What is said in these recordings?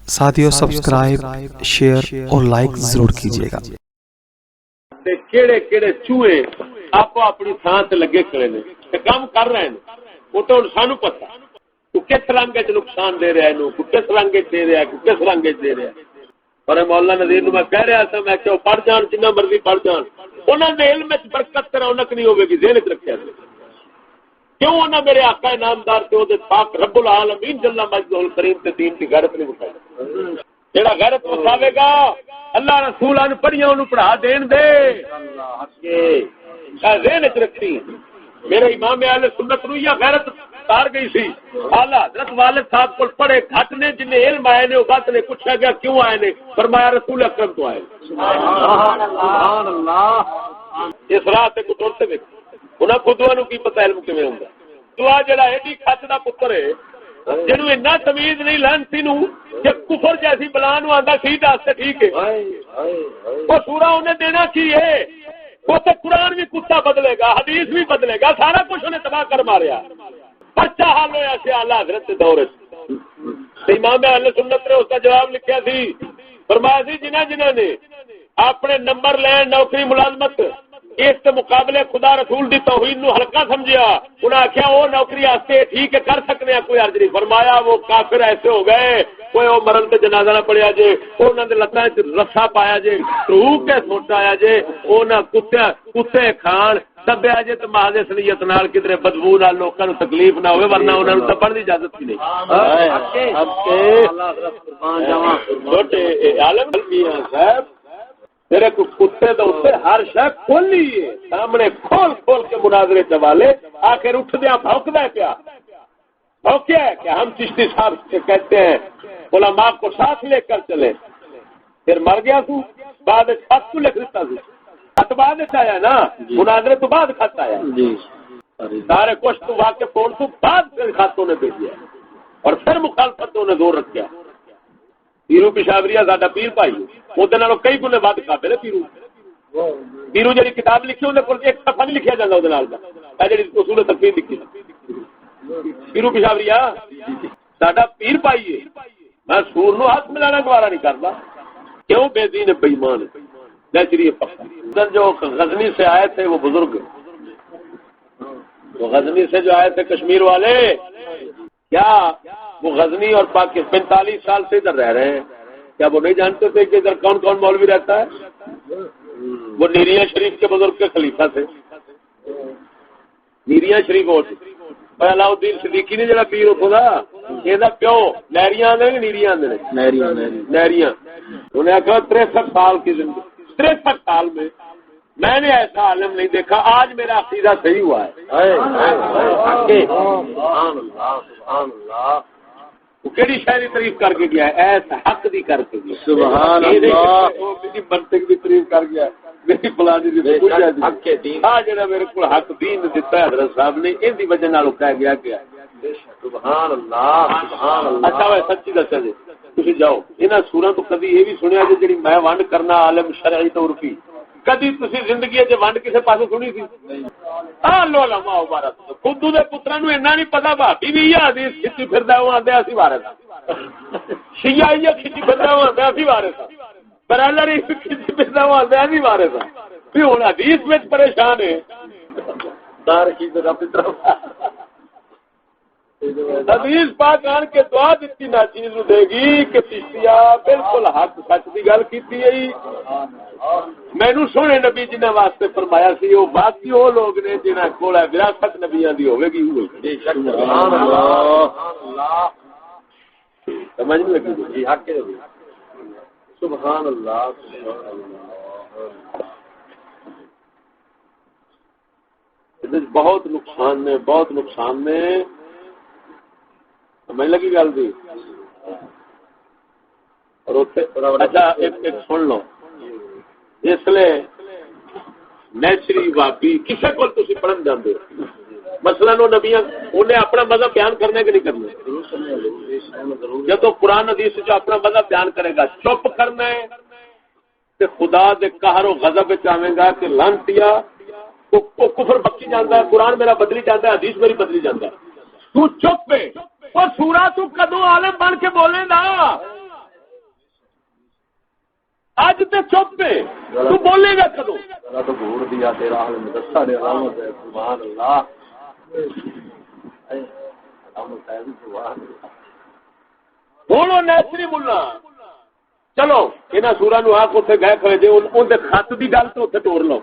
ساتھیو subscribe share اور like ضرور کیجیے گا۔ کیڑے کیڑے چوہے آپ اپنی تھان سے لگے کھڑے نے کام کر رہے ہیں، وہ تو سانو پتا تو کس رنگ نقصان دے رہا ہے، کس رنگ دے رہا ہے، کس رنگ دے رہا ہے۔ پر مولا نذیر نو میں کہہ رہا تھا، میں کہ پڑھ جان جنہ مرضی پڑھ جان، انہوں نے علم میں برکت طرح رونق نہیں ہوگی کہ ذہن رکھا کیوں انہیں میرے آقا انعامدار سے وہ پاک رب العالمین جل مجدہ الکریم کے دین کی غیرت نہیں اٹھائی۔ جڑا غیرت اٹھاوے گا اللہ رسول ان پڑھیاں انہوں پڑھا دین دے ذہن چ رکھی۔ میرے امام اہل سنت نو یہ غیرت تار گئی سی، اعلی حضرت والد صاحب کو پڑھے گھٹ نے، جن علم آئے نے وہ گھٹ نے، پوچھا گیا کیوں آئے نے، فرمایا رسول اکرم تو آئے۔ سبحان اللہ، اس راہ سے کو ٹرتے ویکھ انہاں خودواں نو کی پتہ علم کیویں ہوندا۔ تو آ جڑا ایڈی کھچ دا پتر ہے جنوں اتنا تمیز نہیں لانتی نو کہ کفر جیسی بلا نو آندا سی دس ٹھیک ہے، وہ سورہ انہیں دینا کی ہے، وہ تو قرآن بھی کتا بدلے گا، حدیث بھی بدلے گا، سارا کچھ انہیں تباہ کر ماریا۔ پرچہ حال ہویا سی اعلی حضرت کے دور وچ، امام اہل سنت نے اس کا جواب لکھیا سی، فرمایا سی جنہ نے اپنے نمبر لین نوکری ملازمت اس کے مقابلے خدا رسول دی توہین نو ہلکا سمجھیا، انہاں آخیا وہ نوکری واسطے ٹھیک ہے کر سکتے ہیں کوئی عرض نہیں، فرمایا وہ کافر ایسے ہو گئے کوئی وہ مرن تے جنازہ نہ پڑیا جے، انہاں دے لتاں وچ رسا پایا جے، روح کے سوٹ آیا جے، انہاں کتے کھان دبیا جے تے محض اس نیت نال کدھر بدبو نال لوکاں نو تکلیف نہ ہوے، ورنہ انہاں نو دبن دی اجازت ہی نہیں۔ چھوٹے عالم میاں صاحب تیرے کو کتے تو اسے ہر شے کھولی ہے سامنے، کھول کے مناظرے چوالے، آخر اٹھ دیا بھونکدا ہے پیا، بھونکیا ہے کہ ہم چشتی صاحب سے کہتے ہیں علماء کو ساتھ لے کر چلے، پھر مر گیا تو بعد خط کو لکھ دیتا تھی، خط بعد آیا نا، مناظرے تو بعد خط آیا، سارے کچھ تو واقع فون تو بعد پھر خطوں نے بھیجا اور پھر مخالفتوں نے زور رکھا۔ پیرو پشاوریا ساڈا پیر بھائی وہ کئی گنے ود قابل ہے۔ پیرو جی کتاب لکھی اندر کول ایک صفحہ نہیں لکھا جاتا وہ جی اصول تفسیر لکھی پیرو پشاوریا ساڈا پیر بھائی ہے، میں سور نو ہاتھ ملانا گوارا نہیں کرتا، کیوں بے دین بے ایمان نیچری پکا۔ جو غزنی سے آئے تھے وہ بزرگ، وہ غزنی سے جو آئے تھے کشمیر والے، کیا وہ غزنی اور پاکستان 45 سال سے ادھر رہ رہے ہیں، کیا وہ نہیں جانتے تھے کہ ادھر کون کون مولوی رہتا ہے؟ وہ نیریاں شریف کے بزرگ کے خلیفہ تھے، نیریاں شریف علاؤ الدین صدیقی نے جڑا پیر اتوں کا یہ پیو لہریاں آدھے نیریاں آدھے لہریاں، انہیں آخر 63 سال کی زندگی، 63 سال میں نے ایسا عالم نہیں دیکھا، آج میرا عقیدہ صحیح ہوا ہے۔ وہ کیڑی شاعری تعریف کر کے گیا ہے، ایسا حق دی کر کے گیا، سبحان اللہ، میری منطق دی تعریف کر گیا، میری فلانی دی حق دین، ہاں جڑا میرے کو حق دین دیتا ہے حضرت صاحب نے، ان دی وجہ نال کہہ گیا کہ سبحان اللہ سبحان اللہ۔ اچھا وہ سچی دسیا جی تسی جاؤ انہاں سوراں تو کبھی یہ بھی سنیا جی جڑی میں ونڈ کرنا عالم شرعی تو عرفی، کدی تسی زندگی وچ ونڈ کسے پاسے سنی سی؟ ہاں لو علماء مبارک خودو دے پتراں نو اینا نہیں پتہ بھابی بھی یہ حدیث کھچی پھردا او آندے اسی وارث شیعہ یہ کھچی پھردا او آندے اسی وارث برادری کھچی پھردا او آندے اسی وارث بھی ہن حدیث وچ پریشان ہے دار کی طرف حدیث پاک آن کے دعا دیتی ناچیز نو دے گی کہ چشتیا بالکل حق سچ دی گل کیتی ہے۔ مینوں سونے نبی جنہاں واسطے فرمایا سی وہ باقی وہ لوگ نے جنہاں کول وراثت نبیاں دی ہوے گی ہوے سبحان اللہ، سمجھ نہیں لگی جی حق ہے سبحان اللہ سبحان اللہ۔ بہت نقصان نے، بہت نقصان نے، سمجھ لگی گل دی۔ اور اچھا ایک سن لو، اس لیے نیچری واپی کسی کو تسی پڑھن جاندے ہو، مثلا وہ نبیاں انہیں اپنا مذہب بیان کرنے کے نہیں کرنے، جب تو قرآن حدیث جو اپنا مذہب بیان کرے گا چپ کرنا ہے کہ خدا دے قہر و غضب وچ آویں گا کہ لعنتیا وہ کفر بکی جاتا ہے، قرآن میرا بدلی جاتا ہے، حدیث میری بدلی جاتا ہے، تو چپ ہے اور سورا تو کدو عالم بن کے بولے گا، اج تے چپ ہے تو بولے گا کدوں تو گھور دیا تیرا حال مدرسہ دے رحمت ہے سبحان اللہ ہوں نیسری ملا چلو یہاں سورا نو آ اتنے گئے کھڑے جی اندر خط کی گل تو اتنے توڑ لو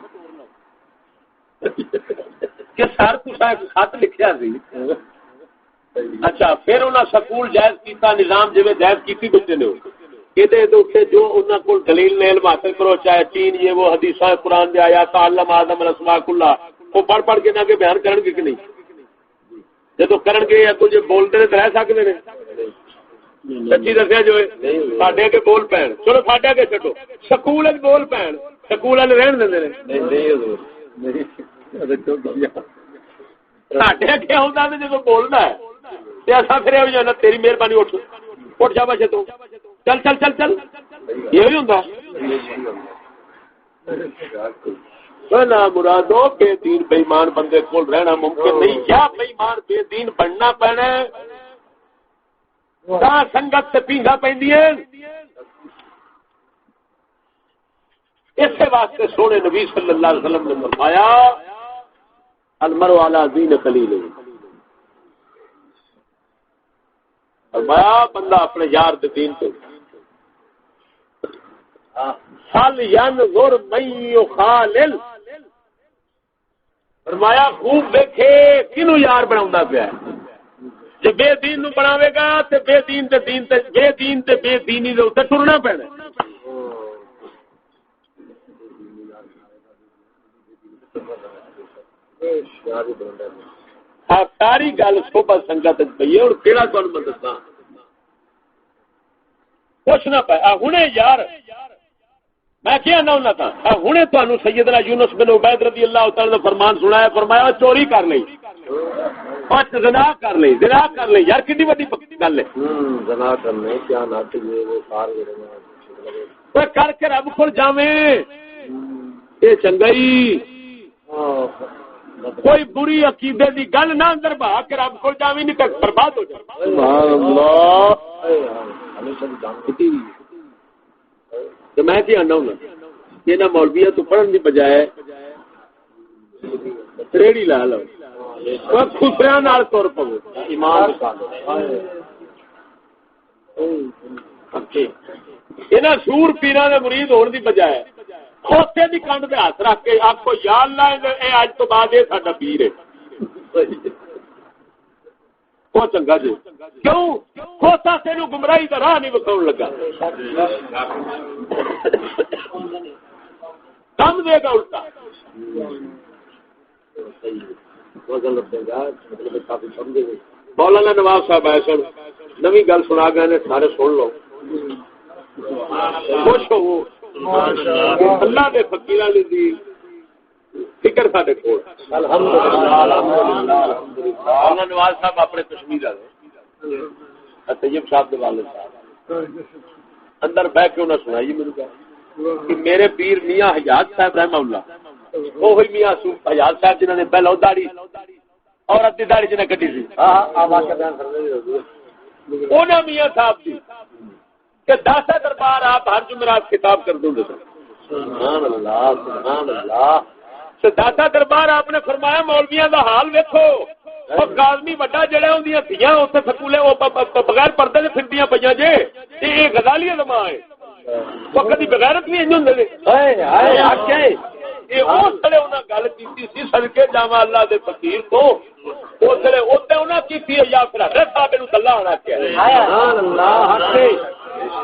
کہ سر تصا خط لکھیا سی اچھا پھر انہیں سکول جائز کیتا نظام جی جائز کی بچے نے یہ جو انہوں کو دلیل نے علم حاصل کرو چاہے چین یہ وہ حدیث قرآن دے آیا تعلم آدم الاسماء کلھا وہ پڑھ پڑھ کے نہ کہ بیان کرن گے کہ نہیں جب کرن گے یا کچھ بولتے ہیں تو رہ سکتے ہیں سچی دسیا جو ساڈے کے بول پین چلو ساڈے اگے چڈو سکول بول پین سکول والے رہن دے ساڈے اگے آتا تو جب بولنا ہے ایسا پھر ہو جانا تیری مہربانی اٹھ جا بچے تو چل چل چل چل یہ بھی ہوتا نا مرادو بے دین بے ایمان بندے کو رہنا ممکن نہیں یا بے ایمان بے دین بننا پینا سنگت سے پیگا پہ اس واسطے سونے نبی صلی اللہ علیہ وسلم نے فرمایا المرء علی دین خلیل فرمایا بندہ اپنے یار دے دین پہ فل ینظر من یخالل فرمایا خوب دیکھے کنو یار بناوندا پیا ہے جے بے دین نو بناوے گا تے بے دین تے بے دینی دے اوتے ٹرنا پینا ساری گل صوبہ سنگت پئی ہے اور کیڑا تانوں میں دساں کچھ نہ پیا ہنے یار میں کیا نہ تھا ہنے تانوں سیدنا یونس بن عبید رضی اللہ تعالی عنہ فرمان سنایا فرمایا چوری کر لئی زنا کر لئی یار کتنی بڑی گل ہے زنا کرنے کیا نہ یہ وہ سارے کر کے رب کول جاویں اے چنگائی کوئی بری عقیدے دی گل نہ اندر بہا کے رب کول جاویں نہیں تے برباد ہو جائے سبحان اللہ ہمیشہ جانتی تو میں کیا آنا ہوں یہ نہ مولویہ تو پڑھن دی بجائے ریڑی لا لو خسرا نال تر پو ایمان یہاں سور پیرا کے مرید ہونے کی بجائے کھوتے کی کنڈ پہ ہاتھ رکھ کے آپ کو یا اللہ اج تو بعد یہ ساڈا پیر ہے وہ چنگا جی کیوں کھوتا تینوں گمراہی کا راہ نہیں بکھاؤ لگا کم دے گا الٹا مولانا نواز صاحب آئے سن نویں گل سنا گئے نے سارے سن لو خوش ہو اللہ دے فقیراں دی فکر ساڈے کول مولانا نواز صاحب اپنے کشمیر والے طیب صاحب دے والد صاحب اندر بیٹھ کے انہاں سنائی میرے کو کہ میرے پیر میاں حجاج صاحب رحمہ اللہ وہی میاں حجاج صاحب جنہوں نے پہلو داڑھی اور ادھی داڑھی جنہیں کٹی سی انہاں میاں صاحب دی کہ داسا دربار آپ ہر جمعرات خطاب کر دوں گے سبحان اللہ سبحان اللہ داسا دربار آپ نے فرمایا مولویاں دا حال ویکھو اور کاظمی وڈا جڑا ہوندیاں تھیاں اوتھے سکولے او بغیر پردے دے پھردیاں پیاں جے اے غزالیہ دا ماں ہے وہ کدی بغیرت نہیں انج ہوندے ہائے ہائے آکھے اے اس طرح انہاں گل کیتی سی صدقے جاواں اللہ دے فقیر تو اس طرح اوتے انہاں کیتی ہے یا پھر حضرت صاحب نوں اللہ آنا کیا سبحان اللہ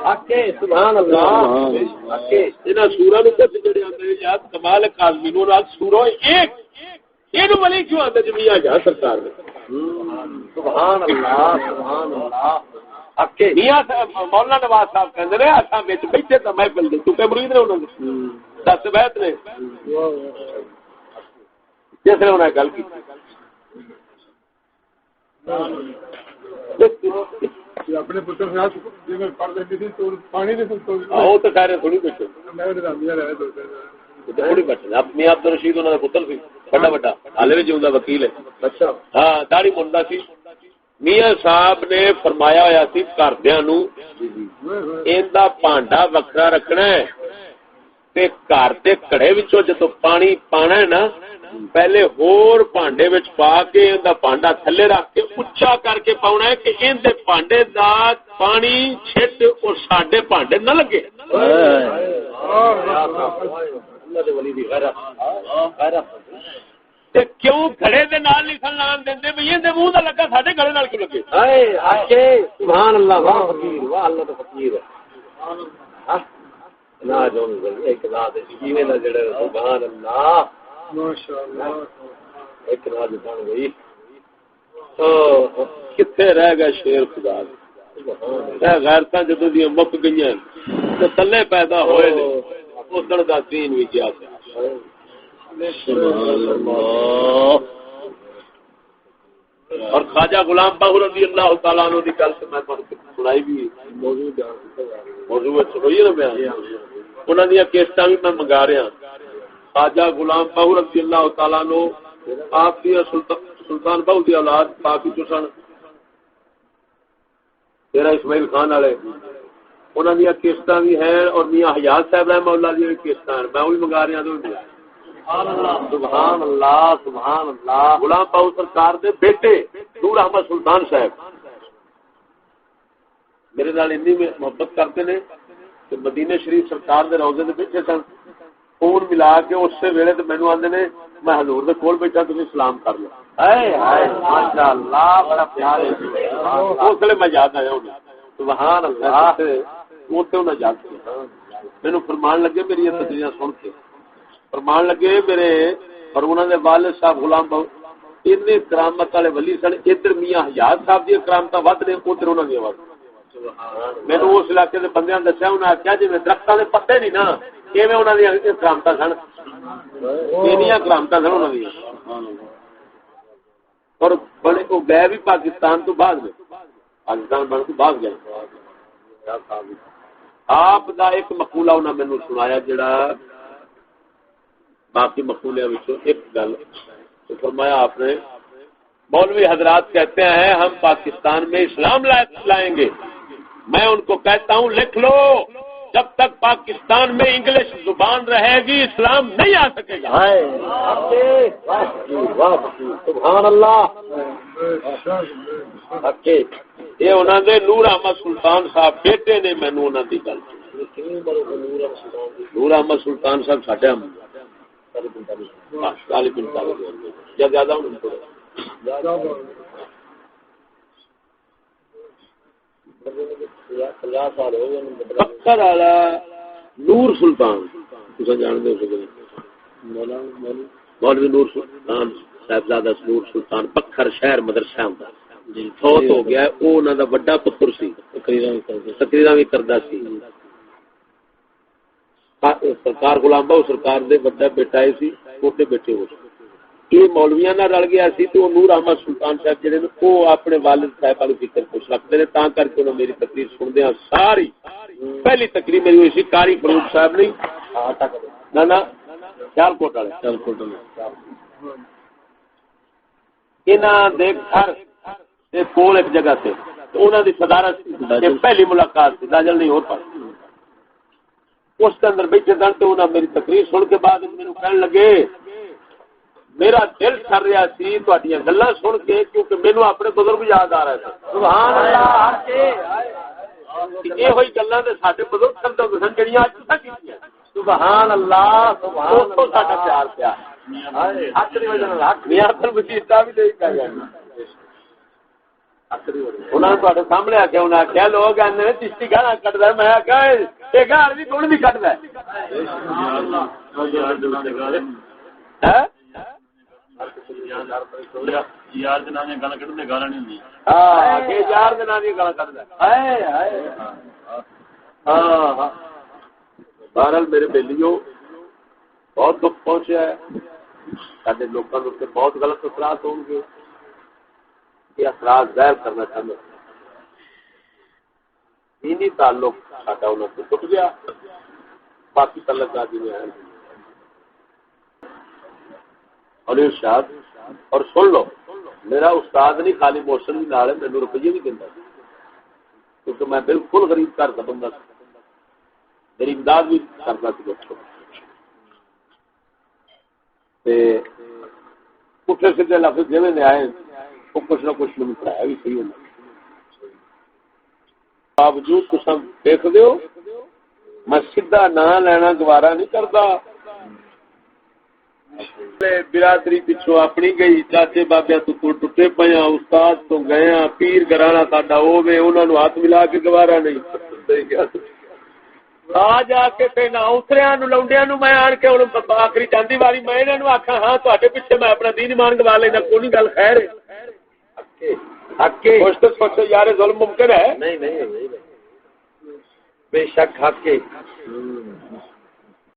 آکھے سبحان اللہ آکھے انہاں سورہ نوں کچھ جڑے آندے یاد کمال کاظمی نوں راج سورہ ایک اینو ولی کیوں آندا جمیاں جا سرکار نے سبحان اللہ اکے میاں مولانا نواز صاحب کہندے نے اساں وچ بیٹھے تے محفل دے تو تے مرید نے انہاں دے دس بیت نے جس نے انہاں گل کی اپنے پتر سے جی میں پڑھ لیتی تھی تو پانی نہیں تو وہ تو سارے تھوڑی بیٹھے میں رامیا رہے تھوڑی بیٹھے اب میاں عبد الرشید انہاں دا پتر سی بڑا بڑا حالے بھی جیوندا وکیل ہے اچھا ہاں داڑھی منڈا سی میاں صاحب نے فرمایا ہوا سی گھردیاں نوں ایندا پانڈا وکھرا رکھنا ہے تے گھر دے کڑے وچوں جدوں پانی پانا ہے نا پہلے ہور بھانڈے وچ پا کے ایندا بھانڈا تھلے رکھ کے اونچا کر کے پاؤنا ہے کہ ایندے بھانڈے دا پانی چھٹ اور ساڈے بھانڈے نہ لگے. اللہ دے ولی دی غیرت تے کیوں گھڑے دے نال نہیں سلام دیندے بھئی ایندے منہ دا لگا ساڈے گھڑے نال کیوں لگے؟ ہائے آکے سبحان اللہ واہ فقیر واہ اللہ دا فقیر ہے نا جون ایک ذات جیویں دا جڑا سبحان اللہ ماشاءاللہ ایک راز بن گئی کتنے رہ گئے شیر خدا دے غیرتاں جدوں دی مک گئیاں تے تلے پیدا ہوئے نے اودڑ دا دین وی کیا سبحان اللہ. اور خواجہ غلام باہو رضی اللہ تعالیٰ عنہ دی گل سے میں سنائی بھی موضوع ہوئی نا بیان انہاں دی کیسٹاں بھی میں منگا رہا. خواجہ غلام باہو رضی اللہ تعالیٰ عنہ آپ دی سلطان باہو دی اولاد کافی جو سن تیرا اسماعیل خان والے انہاں دی کیسٹاں بھی ہیں اور میاں حیات صاحب رحمہ اللہ دی کیسٹاں ہیں میں وہی منگا رہا تو سبحان اللہ سبحان اللہ. غلام باہو سرکار دے بیٹے نور احمد سلطان صاحب میرے نال اتنی محبت کرتے نے کہ مدینے شریف سرکار دے روضے دے بیٹھے سن فون ملا کے اسی ویلے تے مینوں آندے نے میں حضور دے کول بیٹھا تسی سلام کر لو. ہائے ہائے ماشاءاللہ بڑا پیار ہے اس لیے میں یاد آیا انہاں سبحان اللہ اوتے انہاں یاد کیا مینوں فرمان لگے میری یہ تقریراں سن کے فرمان لگے میرے اور انہوں نے والد صاحب غلام باہو اتنے کرامت والے ولی سن ادھر میاں حیات صاحب دی کرامت ود نے ادھر انہوں نے آواز میں اس علاقے کے بندے دسیا انہیں آخیا جی درختوں کے پتے نہیں نا کیویں انہوں نے کرامت سن کینیاں کرامت سن انہوں نے اور بڑے وہ گئے بھی پاکستان تو بعد میں پاکستان بن تو بعد گئے آپ دا ایک مقولہ انہوں نے مینوں سنایا جڑا باقی مقولیاں وچوں ایک گل تو فرمایا آپ نے مولوی حضرات کہتے ہیں ہم پاکستان میں اسلام لائیں گے میں ان کو کہتا ہوں لکھ لو جب تک پاکستان میں انگلش زبان رہے گی اسلام نہیں آ سکے گا. سبحان اللہ یہ انہوں نے نور احمد سلطان صاحب بیٹے نے مینوں انہوں دی گل نور احمد سلطان صاحب ساڈے زیادہ پتھر والا نور سلطان جانتے ہو مولوی نور سلطان صاحبزادہ نور سلطان پکھر شہر مدرسہ ہوتا فوت ہو گیا وہ انہوں کا بڑا پتر سی تقریراں بھی کردا سی سرکار غلام باہو سرکار دے بڑا بیٹا سی چھوٹے بیٹے ہو یہ مولویاں نال رل گیا سی تو نور احمد سلطان صاحب جڑے نے وہ اپنے والد صاحب والی فکر کچھ رکھتے ہیں تاں کر کے انہوں میری تقریر سنتے ہیں ساری پہلی تقریر میری ہوئی سی قاری فروخ صاحب نہیں نہ سیال کوٹ والے انہاں دے گھر دے کول ایک جگہ سے تو انہاں دی صدارت پہلی ملاقات تھی داجل نہیں ہو پائی اس کے اندر بیٹھے سن تو انہوں میری تقریر سن کے بعد میرے کہنے لگے میرا دل کر رہا سی تہاڈیاں گلاں سن کے کیونکہ مینوں اپنے بزرگ یاد آ رہے تھے. سبحان اللہ یہ ہوئی گلاں تے ساڈے بزرگ کردے سن جڑیاں اج تک کیتیاں. سبحان اللہ سبحان اللہ ساڈا پیار پیا حق دی وجہ نال حق میاں عبد البشیر صاحب بھی نہیں کہہ گئے انہوں نے تھوڑے سامنے آخیا انہیں آخیا لوگ آنے چشتی گانا کٹتا ہے میں آخیا یہ گال بھی کون بھی کٹتا ہے یار جناب گالا کٹتے گالا نہیں ہوئی یار جناب گالا کٹتا ہاں بہرحال میرے بیلیو بہت دکھ پہنچا ہے سارے لوگوں کے بہت غلط اثرات ہوں گے یہ اثرات ظاہر کرنا چاہتے دینی تعلق ساڈا انہوں سے ٹوٹ گیا باقی تعلقات میں ہے اور ارشاد اور سن لو میرا استاد نہیں خالی موشن بھی نال ہے مینوں روپیے بھی دیندا کیونکہ میں بالکل غریب گھر کا بندہ میری امداد بھی کرتا سی پٹھے سیدھے لفظ جویں نے آئے وہ کچھ نہ کچھ میں پڑھایا بھی صحیح ہونا باوجود تساں دیکھ دیو میں سیدھا نام لینا گوارا نہیں کرتا برادری پچھو اپنی گئی چاچے بابے تو ٹوٹے پیا استاد تو گئے پیر گرانا ساڈا ہوے انہاں نوں ہاتھ ملا کے گوارا نہیں آ جا کے تے نہ اتریاں نوں لونڈیاں نوں میں آن کے ہن آخری چاندی والی میں انہاں نوں آکھاں ہاں تواڈے پیچھے میں اپنا دین ایمان گوا لینا کوئی گل خیر ہے حق کے کچھ تو سوچو یار ظلم ممکن ہے نہیں بے شک حق کے